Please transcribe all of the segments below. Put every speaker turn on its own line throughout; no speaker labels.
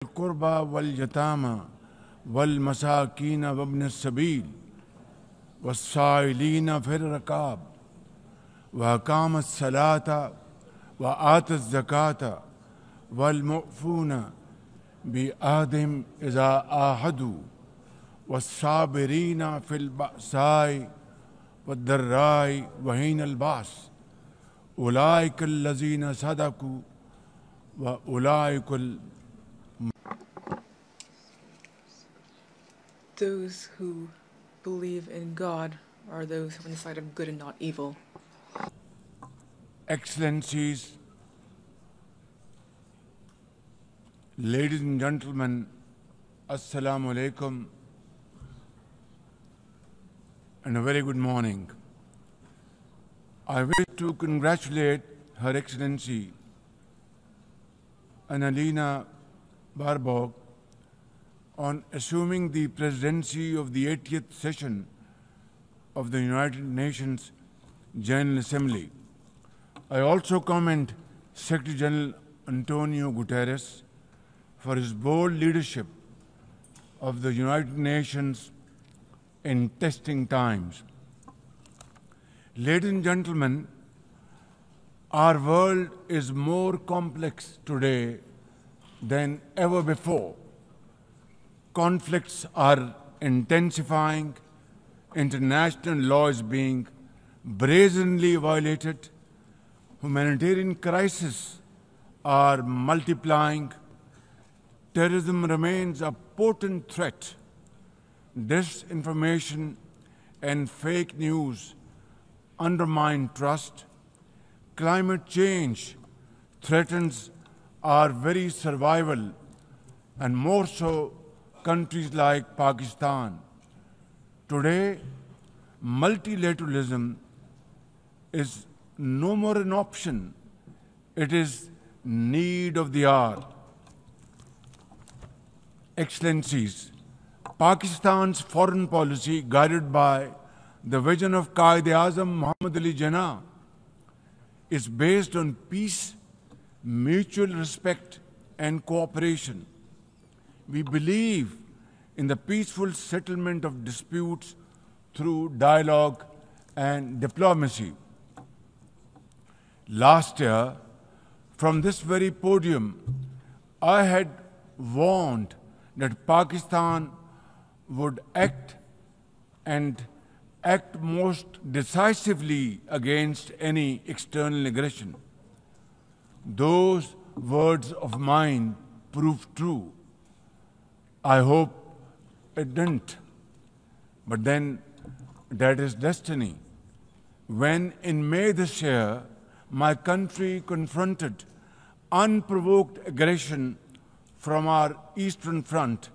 القربى واليتامى والمساكين وابن السبيل والسائلين في الركاب وأقام الصلاة وآتى الزكاة والمؤفون بعهدهم إذا عاهدوا والصابرين في البأساء والضراء وحين البأس أولئك الذين صدقوا وأولئك
Those who believe in God are those who are on the side of good and not evil.
Excellencies, ladies and gentlemen, Assalamu alaikum and a very good morning. I wish to congratulate Her Excellency Annalena Baerbock on assuming the presidency of the 80th session of the United Nations General Assembly. I also commend Secretary General Antonio Guterres for his bold leadership of the United Nations in testing times. Ladies and gentlemen, our world is more complex today than ever before. Conflicts are intensifying, international law is being brazenly violated, humanitarian crises are multiplying, terrorism remains a potent threat, disinformation and fake news undermine trust, climate change threatens our very survival, and more so countries like Pakistan. Today, multilateralism is no more an option. It is need of the hour. Excellencies, Pakistan's foreign policy, guided by the vision of Quaid-e-Azam Muhammad Ali Jinnah, is based on peace, mutual respect, and cooperation. We believe in the peaceful settlement of disputes through dialogue and diplomacy. Last year, from this very podium, I had warned that Pakistan would act most decisively against any external aggression. Those words of mine proved true. I hope it didn't. But then that is destiny. When in May this year, my country confronted unprovoked aggression from our eastern front,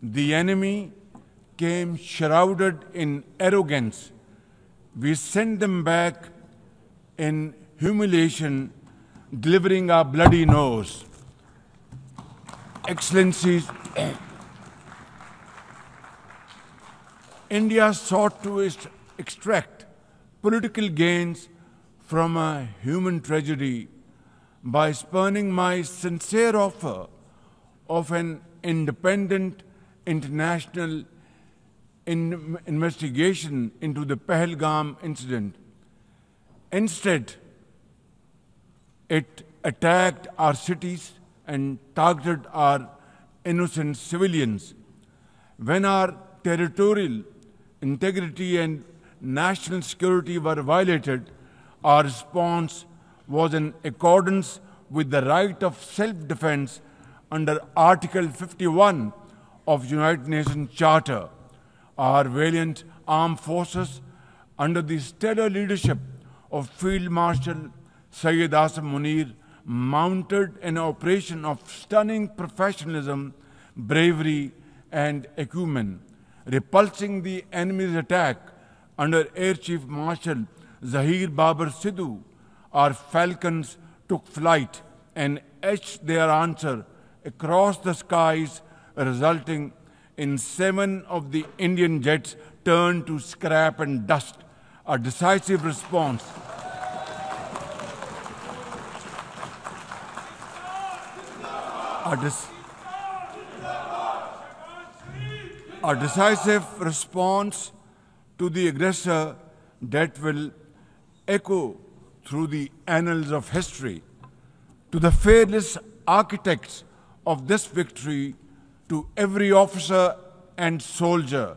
the enemy came shrouded in arrogance. We sent them back in humiliation, delivering our bloody nose. Excellencies, India sought to extract political gains from a human tragedy by spurning my sincere offer of an independent international investigation into the Pahalgam incident. Instead, it attacked our cities and targeted our innocent civilians. When our territorial integrity and national security were violated, our response was in accordance with the right of self-defense under Article 51 of United Nations Charter. Our valiant armed forces, under the stellar leadership of Field Marshal Syed Asim Munir, mounted an operation of stunning professionalism, bravery, and acumen. Repulsing the enemy's attack under Air Chief Marshal Zahir Babar Sidhu, our falcons took flight and etched their answer across the skies, resulting in 7 of the Indian jets turned to scrap and dust. A decisive response. a decisive response to the aggressor that will echo through the annals of history. To the fearless architects of this victory, to every officer and soldier,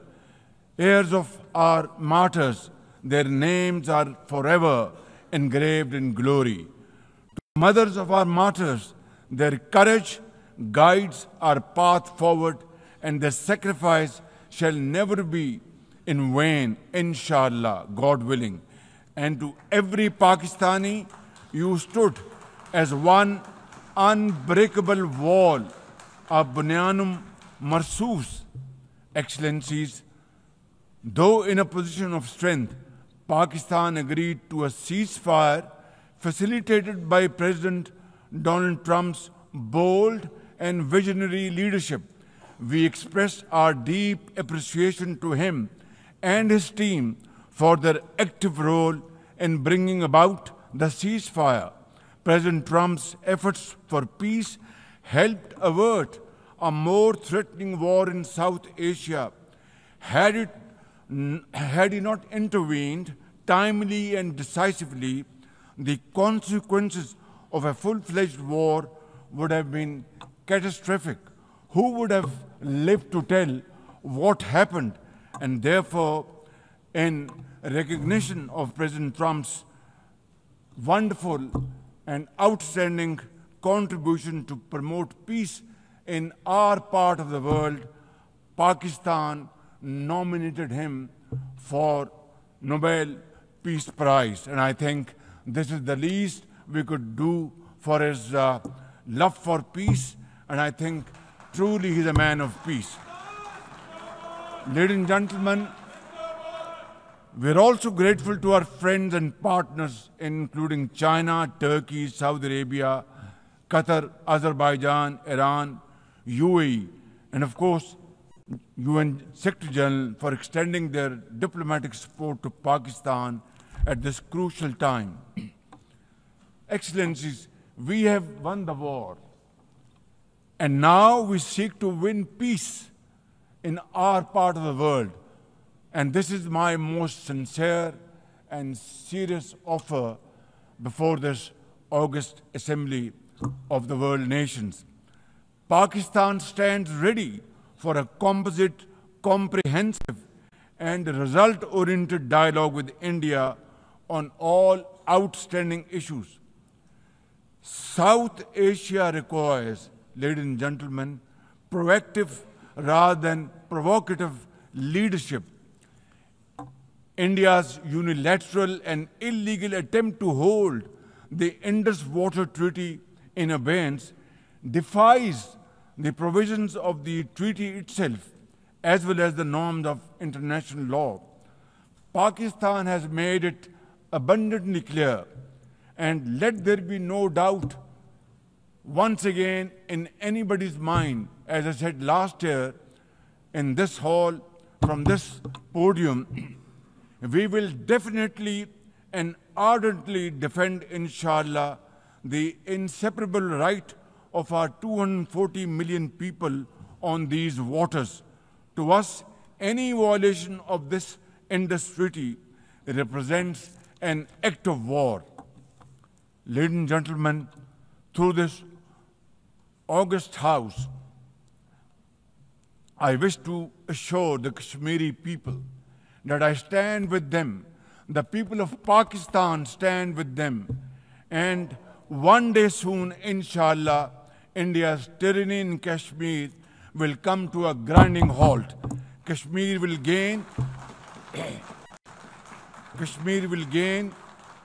heirs of our martyrs, their names are forever engraved in glory. To mothers of our martyrs, their courage guides our path forward, and their sacrifice shall never be in vain, inshallah, God willing. And to every Pakistani, you stood as one unbreakable wall, a bunyanum marsus. Excellencies, though in a position of strength, Pakistan agreed to a ceasefire facilitated by President Donald Trump's bold and visionary leadership. We express our deep appreciation to him and his team for their active role in bringing about the ceasefire. President Trump's efforts for peace helped avert a more threatening war in South Asia. Had he not intervened timely and decisively, the consequences of a full-fledged war would have been catastrophic. Who would have lived to tell what happened? And therefore, in recognition of President Trump's wonderful and outstanding contribution to promote peace in our part of the world, Pakistan nominated him for Nobel Peace Prize. And I think this is the least we could do for his love for peace, and I think truly he's a man of peace. Ladies and gentlemen, we're also grateful to our friends and partners, including China, Turkey, Saudi Arabia, Qatar, Azerbaijan, Iran, UAE, and of course, UN Secretary General for extending their diplomatic support to Pakistan at this crucial time. Excellencies, we have won the war, and now we seek to win peace in our part of the world. And this is my most sincere and serious offer before this August Assembly of the World Nations. Pakistan stands ready for a composite, comprehensive, and result-oriented dialogue with India on all outstanding issues. South Asia requires, ladies and gentlemen, proactive rather than provocative leadership. India's unilateral and illegal attempt to hold the Indus Water Treaty in abeyance defies the provisions of the treaty itself as well as the norms of international law. Pakistan has made it abundantly clear, and let there be no doubt once again in anybody's mind, as I said last year in this hall, from this podium, we will definitely and ardently defend, inshallah, the inseparable right of our 240 million people on these waters. To us, any violation of this Indus Treaty represents an act of war. Ladies and gentlemen, through this august House, I wish to assure the Kashmiri people that I stand with them, the people of Pakistan stand with them, and one day soon, inshallah, India's tyranny in Kashmir will come to a grinding halt. Kashmir will gain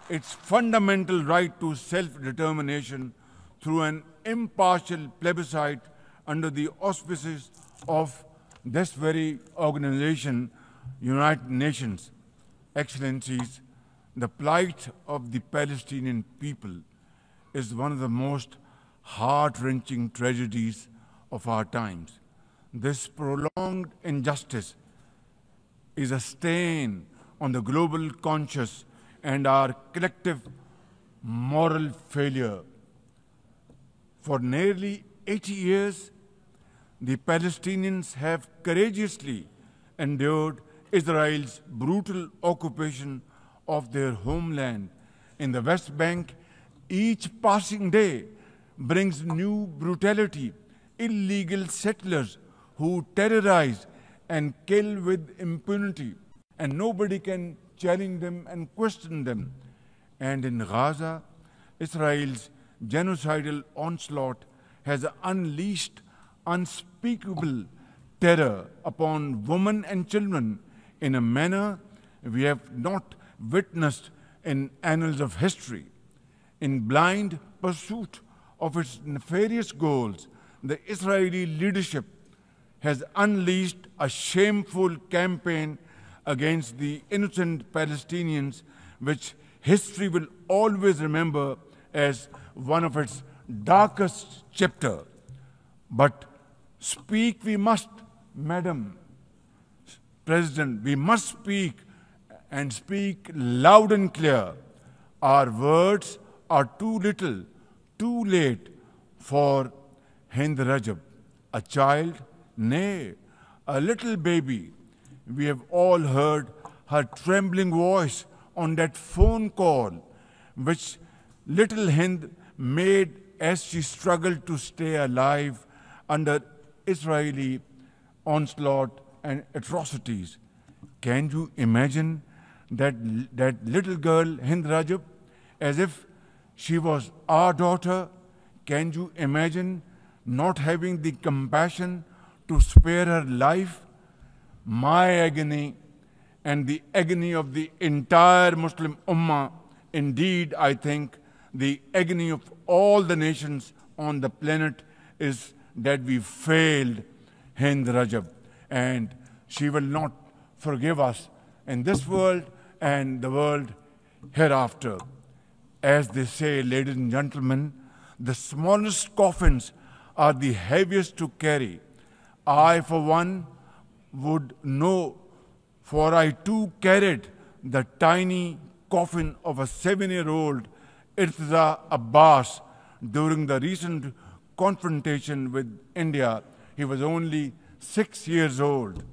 its fundamental right to self-determination through an impartial plebiscite under the auspices of this very organization, United Nations. Excellencies, the plight of the Palestinian people is one of the most heart-wrenching tragedies of our times. This prolonged injustice is a stain on the global conscience and our collective moral failure. For nearly 80 years, The Palestinians have courageously endured Israel's brutal occupation of their homeland in the West Bank. Each passing day brings new brutality, illegal settlers who terrorize and kill with impunity, and nobody can challenge them and question them. And in Gaza, Israel's genocidal onslaught has unleashed unspeakable terror upon women and children in a manner we have not witnessed in annals of history. In blind pursuit of its nefarious goals, the Israeli leadership has unleashed a shameful campaign against the innocent Palestinians, which history will always remember as one of its darkest chapters. But speak we must, Madam President, we must speak and speak loud and clear. Our words are too little, too late for Hind Rajab, a child, nay, a little baby. We have all heard her trembling voice on that phone call, which little Hind made as she struggled to stay alive under Israeli onslaught and atrocities. Can you imagine that little girl, Hind Rajab, as if she was our daughter? Can you imagine not having the compassion to spare her life? My agony and the agony of the entire Muslim Ummah, indeed, I think, the agony of all the nations on the planet is that we failed Hind Rajab, and she will not forgive us in this world and the world hereafter. As they say, ladies and gentlemen, the smallest coffins are the heaviest to carry. I, for one, would know, for I too carried the tiny coffin of a 7-year-old Irtiza Abbas during the recent confrontation with India. He was only 6 years old.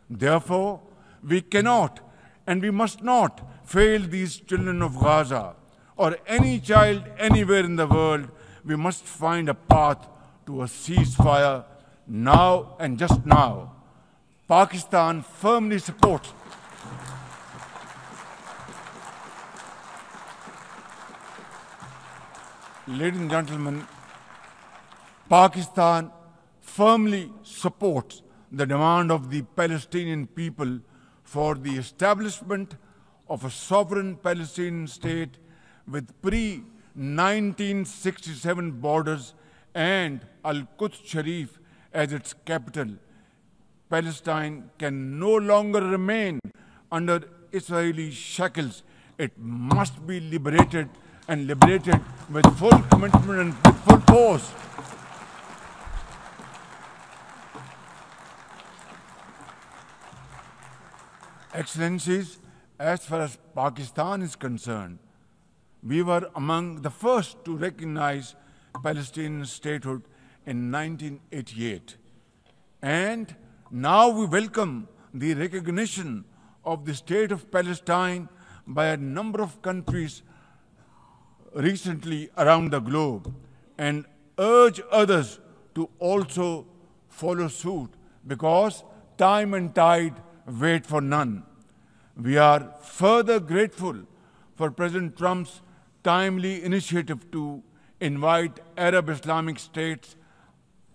Therefore, we cannot and we must not fail these children of Gaza or any child anywhere in the world. We must find a path to a ceasefire now and just now. Pakistan firmly supports Ladies and gentlemen, Pakistan firmly supports the demand of the Palestinian people for the establishment of a sovereign Palestinian state with pre-1967 borders and Al-Quds Sharif as its capital. Palestine can no longer remain under Israeli shackles. It must be liberated, and liberated with full commitment and with full force. Excellencies, as far as Pakistan is concerned, we were among the first to recognize Palestinian statehood in 1988. And now we welcome the recognition of the state of Palestine by a number of countries recently around the globe, and urge others to also follow suit, because time and tide wait for none. We are further grateful for President Trump's timely initiative to invite Arab Islamic states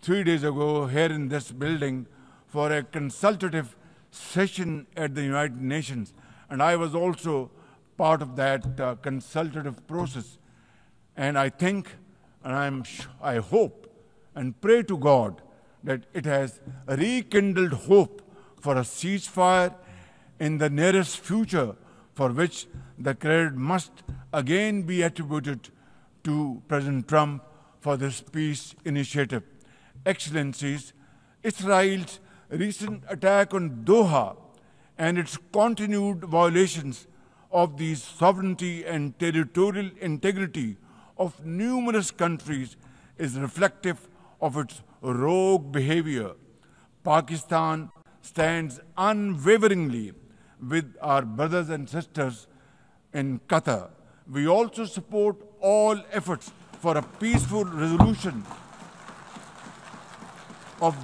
3 days ago here in this building for a consultative session at the United Nations. And I was also part of that consultative process. And I think, and I hope and pray to God that it has rekindled hope for a ceasefire in the nearest future, for which the credit must again be attributed to President Trump for this peace initiative. Excellencies, Israel's recent attack on Doha and its continued violations of the sovereignty and territorial integrity of numerous countries is reflective of its rogue behavior. Pakistan stands unwaveringly with our brothers and sisters in Qatar. We also support all efforts for a peaceful resolution of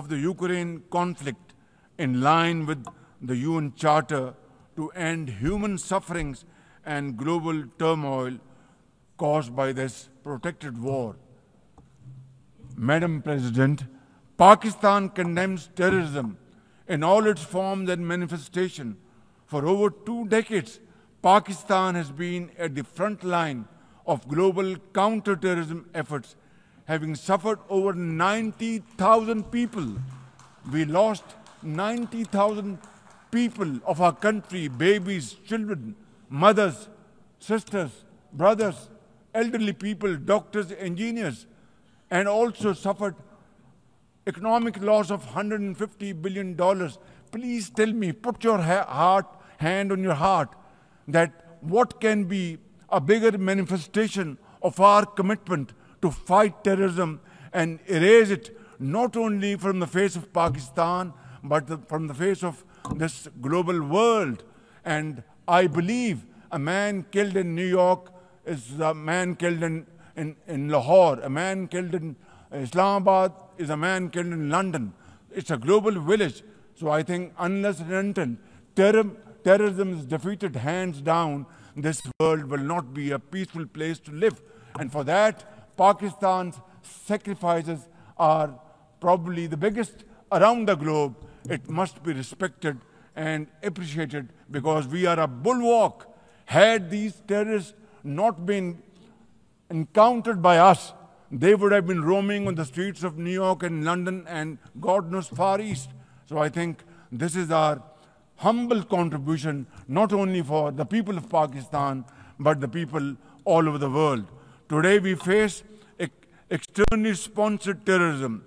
the Ukraine conflict in line with the UN Charter to end human sufferings and global turmoil caused by this protracted war. Madam President, Pakistan condemns terrorism in all its forms and manifestations. For over 2 decades, Pakistan has been at the front line of global counter-terrorism efforts, having suffered over 90,000 people. We lost 90,000 people of our country, babies, children, mothers, sisters, brothers, elderly people, doctors, engineers, and also suffered economic loss of $150 billion. Please tell me, put your hand on your heart, that what can be a bigger manifestation of our commitment to fight terrorism and erase it not only from the face of Pakistan, but from the face of this global world. And I believe a man killed in New York is a man killed in Lahore. A man killed in Islamabad is a man killed in London. It's a global village. So I think unless and until terrorism is defeated hands down, this world will not be a peaceful place to live. And for that, Pakistan's sacrifices are probably the biggest around the globe. It must be respected and appreciated because we are a bulwark. Had these terrorists not been encountered by us, they would have been roaming on the streets of New York and London and God knows Far East. So I think this is our humble contribution, not only for the people of Pakistan, but the people all over the world. Today we face externally sponsored terrorism,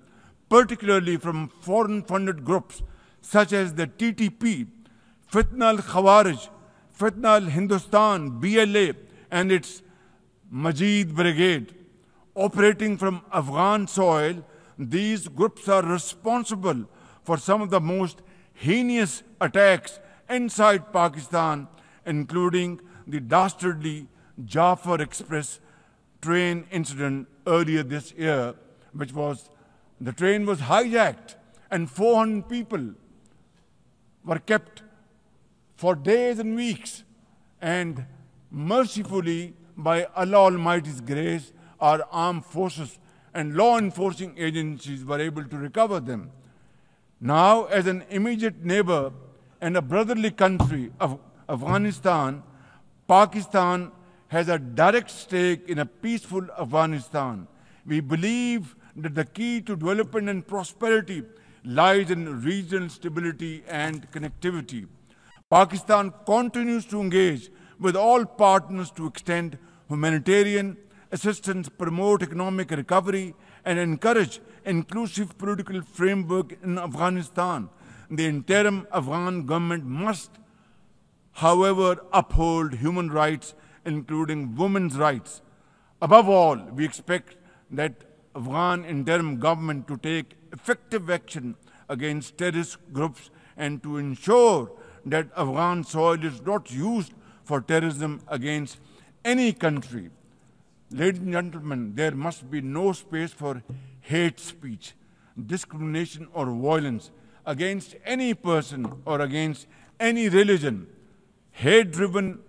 particularly from foreign-funded groups such as the TTP, Fitna al-Khawarij, Fitna al-Hindustan, BLA, and its Majid Brigade. Operating from Afghan soil, these groups are responsible for some of the most heinous attacks inside Pakistan, including the dastardly Jafar Express train incident earlier this year, which was, the train was hijacked and 400 people were kept for days and weeks. And mercifully, by Allah Almighty's grace, our armed forces and law enforcing agencies were able to recover them. Now, as an immediate neighbor and a brotherly country of Afghanistan, Pakistan has a direct stake in a peaceful Afghanistan. We believe that the key to development and prosperity lies in regional stability and connectivity. Pakistan continues to engage with all partners to extend humanitarian assistance, promote economic recovery, and encourage inclusive political framework in Afghanistan. The interim Afghan government must, however, uphold human rights, including women's rights. Above all, we expect that Afghan interim government to take effective action against terrorist groups and to ensure that Afghan soil is not used for terrorism against any country. Ladies and gentlemen, there must be no space for hate speech, discrimination or violence against any person or against any religion. Hate-driven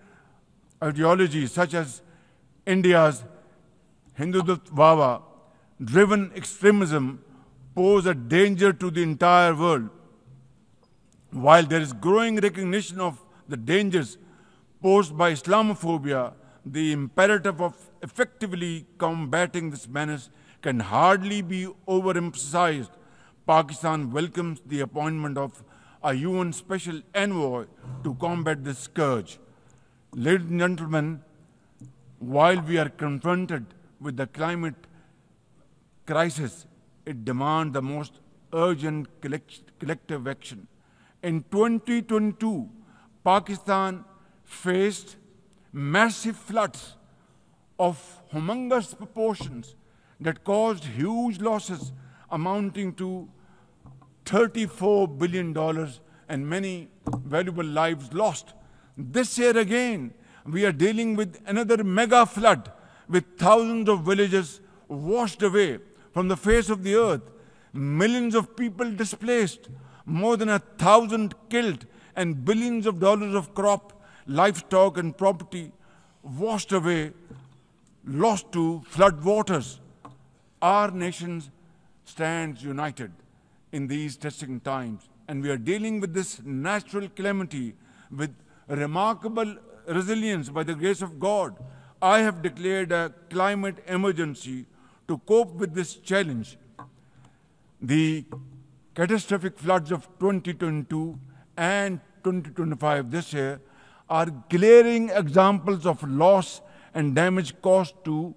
ideologies such as India's Hindutva-driven extremism pose a danger to the entire world. While there is growing recognition of the dangers posed by Islamophobia, the imperative of effectively combating this menace can hardly be overemphasized. Pakistan welcomes the appointment of a UN Special Envoy to combat this scourge. Ladies and gentlemen, while we are confronted with the climate crisis, it demands the most urgent collective action. In 2022, Pakistan faced massive floods of humongous proportions that caused huge losses amounting to $34 billion and many valuable lives lost. This year again, we are dealing with another mega flood with thousands of villages washed away from the face of the earth, millions of people displaced, more than 1,000 killed, and billions of dollars of crop, livestock, and property washed away, lost to flood waters. Our nation stands united in these testing times, and we are dealing with this natural calamity with remarkable resilience by the grace of God. I have declared a climate emergency to cope with this challenge. The catastrophic floods of 2022 and 2025 this year are glaring examples of loss and damage caused due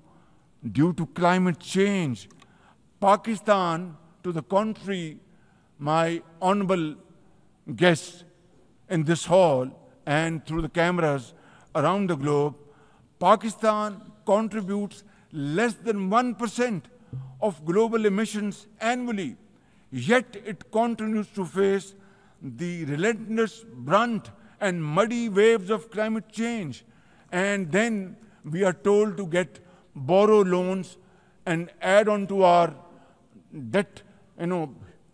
to climate change. Pakistan, to the contrary, my honorable guests in this hall and through the cameras around the globe, Pakistan contributes less than 1% of global emissions annually, yet it continues to face the relentless brunt and muddy waves of climate change. And then we are told to borrow loans and add on to our debt,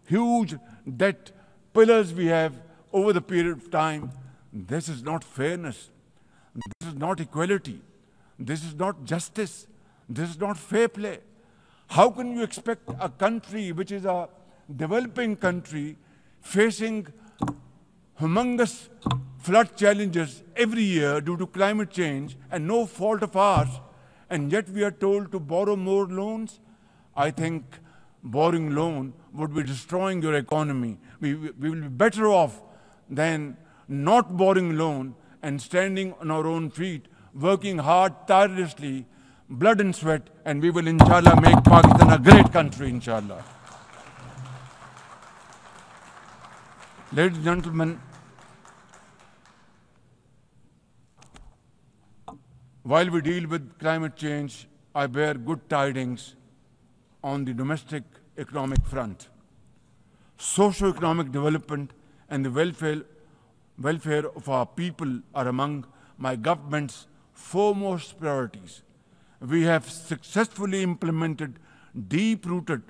huge debt pillars we have over the period of time. This is not fairness. This is not equality. This is not justice. This is not fair play. How can you expect a country which is a developing country facing humongous flood challenges every year due to climate change and no fault of ours, and yet we are told to borrow more loans? I think borrowing loan would be destroying your economy. We will be better off than not borrowing loan and standing on our own feet, working hard, tirelessly, blood and sweat, and we will, inshallah, make Pakistan a great country, inshallah. Ladies and gentlemen, while we deal with climate change, I bear good tidings on the domestic economic front. Socio-economic development and the welfare of our people are among my government's foremost priorities. We have successfully implemented deep-rooted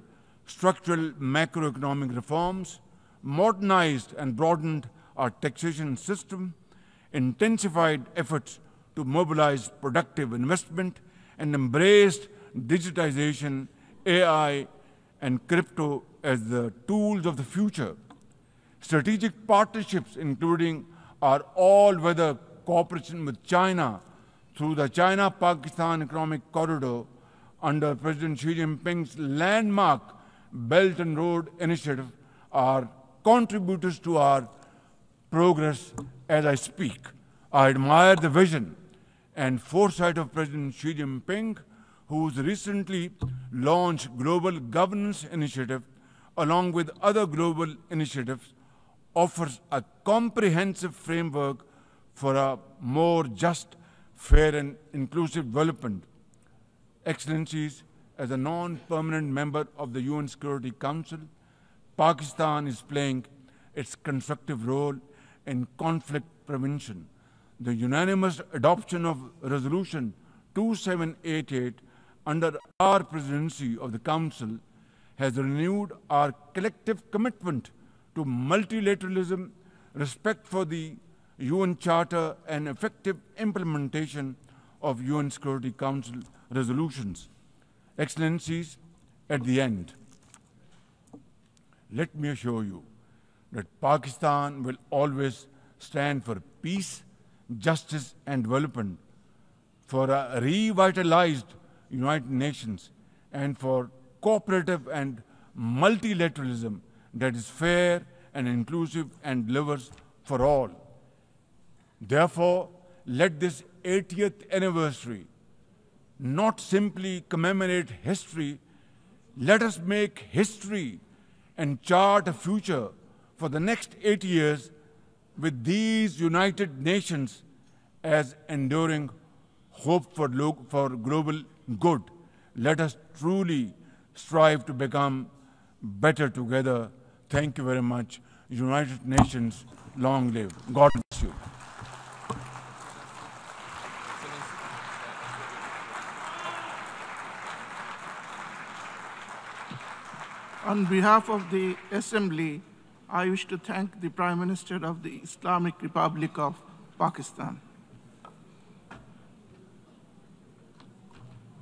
structural macroeconomic reforms, modernized and broadened our taxation system, intensified efforts to mobilize productive investment, and embraced digitization, AI, and crypto as the tools of the future. Strategic partnerships, including our all-weather cooperation with China through the China-Pakistan Economic Corridor under President Xi Jinping's landmark Belt and Road Initiative, are contributors to our progress as I speak. I admire the vision and foresight of President Xi Jinping, whose recently launched Global Governance Initiative, along with other global initiatives, offers a comprehensive framework for a more just, fair, and inclusive development. Excellencies, as a non-permanent member of the UN Security Council, Pakistan is playing its constructive role in conflict prevention. The unanimous adoption of Resolution 2788 under our presidency of the Council has renewed our collective commitment to multilateralism, respect for the UN Charter, and effective implementation of UN Security Council resolutions. Excellencies, at the end, let me assure you that Pakistan will always stand for peace, justice, and development, for a revitalized United Nations, and for cooperative and multilateralism that is fair and inclusive and delivers for all. Therefore, let this 80th anniversary not simply commemorate history, let us make history and chart a future for the next 80 years with these United Nations as enduring hope for global good. Let us truly strive to become better together. Thank you very much. United Nations, long live. God bless you.
On behalf of the Assembly, I wish to thank the Prime Minister of the Islamic Republic of Pakistan.